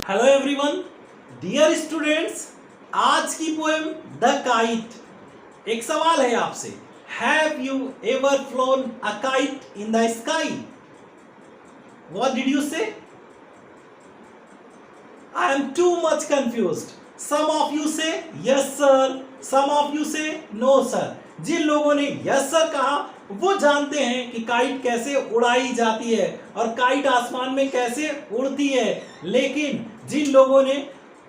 Hello everyone, dear students. आज की poem the kite. एक सवाल है आपसे, have you ever phloem a kite in the sky? What did you से? I am too much confused. Some of you say yes sir, some of you say no sir. जिन लोगों ने yes sir कहा वो जानते हैं कि kite कैसे उड़ाई जाती है और काइट आसमान में कैसे उड़ती है, लेकिन जिन लोगों ने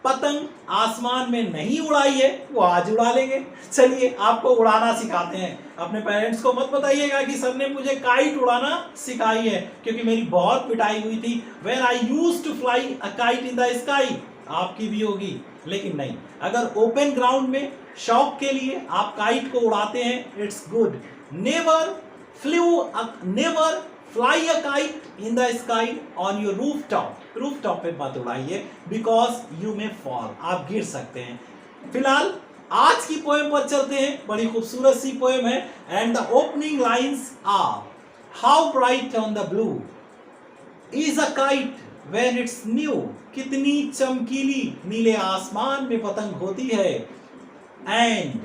पतंग आसमान में नहीं उड़ाई है वो आज उड़ा लेंगे। चलिए आपको उड़ाना सिखाते हैं। अपने पेरेंट्स को मत बताइएगा कि सर ने मुझे काइट उड़ाना सिखाई है, क्योंकि मेरी बहुत पिटाई हुई थी when I used to fly a kite in the sky. आपकी भी होगी, लेकिन नहीं। अगर ओपन ग्राउंड में शौक के लिए आप काइट को उड़ाते हैं, it's good. Never fly a kite in the sky on your rooftop पे मत उड़ाइए, बिकॉज यू मे फॉल, आप गिर सकते हैं। फिलहाल आज की पोएम पर चलते हैं। बड़ी खूबसूरत सी पोएम है and the opening lines are, how bright on the blue is a kite when it's new. कितनी चमकीली नीले आसमान में पतंग होती है। And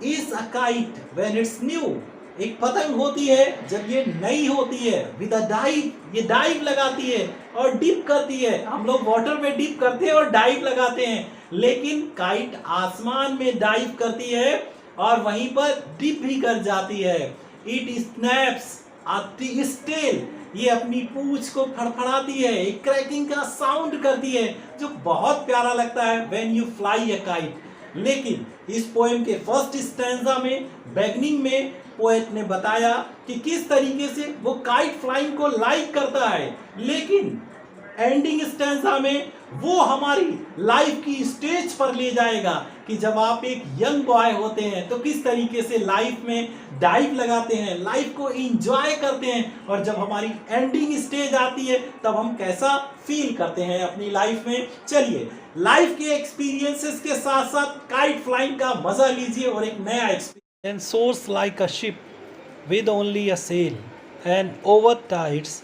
is a kite when it's new, एक पतंग होती है जब ये नई होती है। विद अ डाइव, ये डाइव लगाती है और डिप करती है। हम लोग वाटर में डिप करते हैं और डाइव लगाते हैं, लेकिन काइट आसमान में डाइव करती है और वहीं पर डिप भी कर जाती है। इट स्नैप्स इट्स टेल, ये अपनी पूंछ को फड़फड़ाती है, एक क्रैकिंग का साउंड करती है जो बहुत प्यारा लगता है when you fly a kite. लेकिन इस पोएम के फर्स्ट स्टैंजा में, बिगनिंग में, पोएट ने बताया कि किस तरीके से वो काइट फ्लाइंग को लाइक करता है, लेकिन एंडिंग स्टैंजा में वो हमारी लाइफ की स्टेज पर ले जाएगा कि जब आप एक यंग बॉय होते हैं तो किस तरीके से लाइफ में डाइव लगाते हैं, लाइफ को एंजॉय करते हैं, और जब हमारी एंडिंग स्टेज आती है तब हम कैसा फील करते हैं अपनी लाइफ में। चलिए लाइफ के एक्सपीरियंसेस के साथ साथ काइट फ्लाइंग का मजा लीजिए और एक नया experience. And soars like a ship with only a sail, and over tides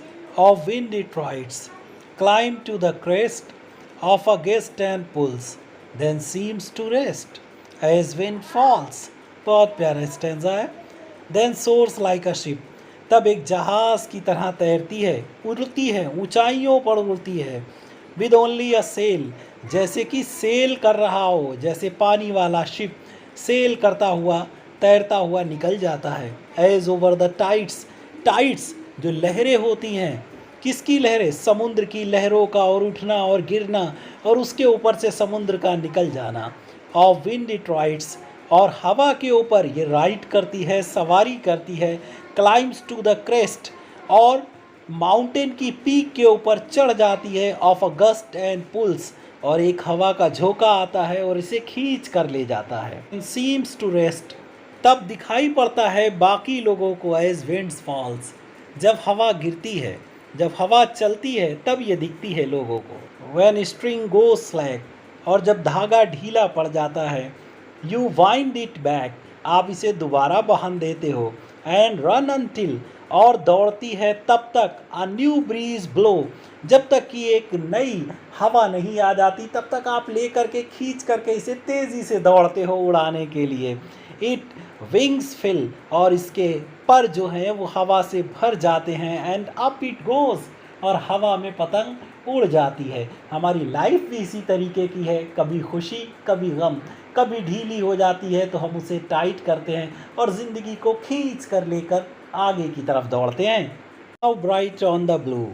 of wind it rides, climb to the crest of a gust and pulls, then seems to rest as wind falls। बहुत प्यारा stanza है। Then soars like a ship, तब एक जहाज की तरह तैरती है, उड़ती है, ऊंचाइयों पर उड़ती है। With only a sail, जैसे कि सेल कर रहा हो, जैसे पानी वाला शिप सेल करता हुआ, तैरता हुआ निकल जाता है। एज ओवर द टाइड्स जो लहरें होती हैं, किसकी लहरें? समुद्र की लहरों का और उठना और गिरना और उसके ऊपर से समुद्र का निकल जाना। ऑफ विंड इट राइड्स, और हवा के ऊपर ये राइड करती है, सवारी करती है। क्लाइम्स टू द क्रेस्ट, और माउंटेन की पीक के ऊपर चढ़ जाती है। Off a gust and pulls, और एक हवा का झोंका आता है और इसे खींच कर ले जाता है। सीम्स टू रेस्ट, तब दिखाई पड़ता है बाकी लोगों को। एज विंड्स फॉल्स, जब हवा गिरती है, जब हवा चलती है तब ये दिखती है लोगों को। व्हेन स्ट्रिंग गोज स्लैक, और जब धागा ढीला पड़ जाता है। यू वाइंड इट बैक, आप इसे दोबारा बांध देते हो। एंड रन अनटिल, और दौड़ती है तब तक। अ न्यू ब्रीज ब्लो, जब तक कि एक नई हवा नहीं आ जाती तब तक आप ले करके खींच करके इसे तेज़ी से दौड़ते हो उड़ाने के लिए। इट विंग्स फिल, और इसके पर जो हैं वो हवा से भर जाते हैं। एंड अप इट गोज, और हवा में पतंग उड़ जाती है। हमारी लाइफ भी इसी तरीके की है, कभी खुशी कभी गम, कभी ढीली हो जाती है तो हम उसे टाइट करते हैं और ज़िंदगी को खींच कर लेकर आगे की तरफ दौड़ते हैं। How bright on the blue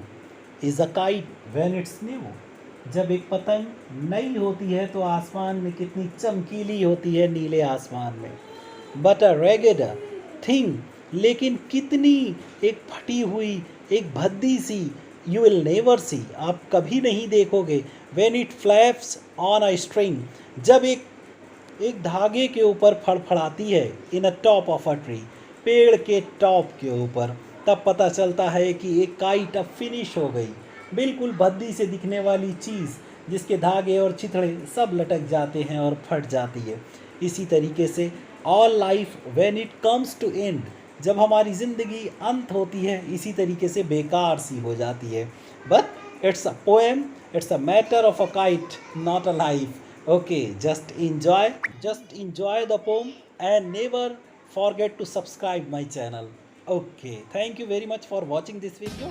is a kite when it's new, जब एक पतंग नई होती है तो आसमान में कितनी चमकीली होती है, नीले आसमान में। बट अ रेगेड थिंग, लेकिन कितनी एक फटी हुई, एक भद्दी सी, यू विल नेवर सी, आप कभी नहीं देखोगे। When it flaps on a string, जब एक धागे के ऊपर फड़फड़ाती है। In a top of a tree, पेड़ के टॉप के ऊपर, तब पता चलता है कि एक काइट अब फिनिश हो गई। बिल्कुल भद्दी से दिखने वाली चीज़ जिसके धागे और चिथड़े सब लटक जाते हैं और फट जाती है। इसी तरीके से all life when it comes to end, जब हमारी ज़िंदगी अंत होती है, इसी तरीके से बेकार सी हो जाती है। But It's a poem, it's a matter of a kite, not a life. Okay, just enjoy the poem and never forget to subscribe my channel. Okay, thank you very much for watching this video.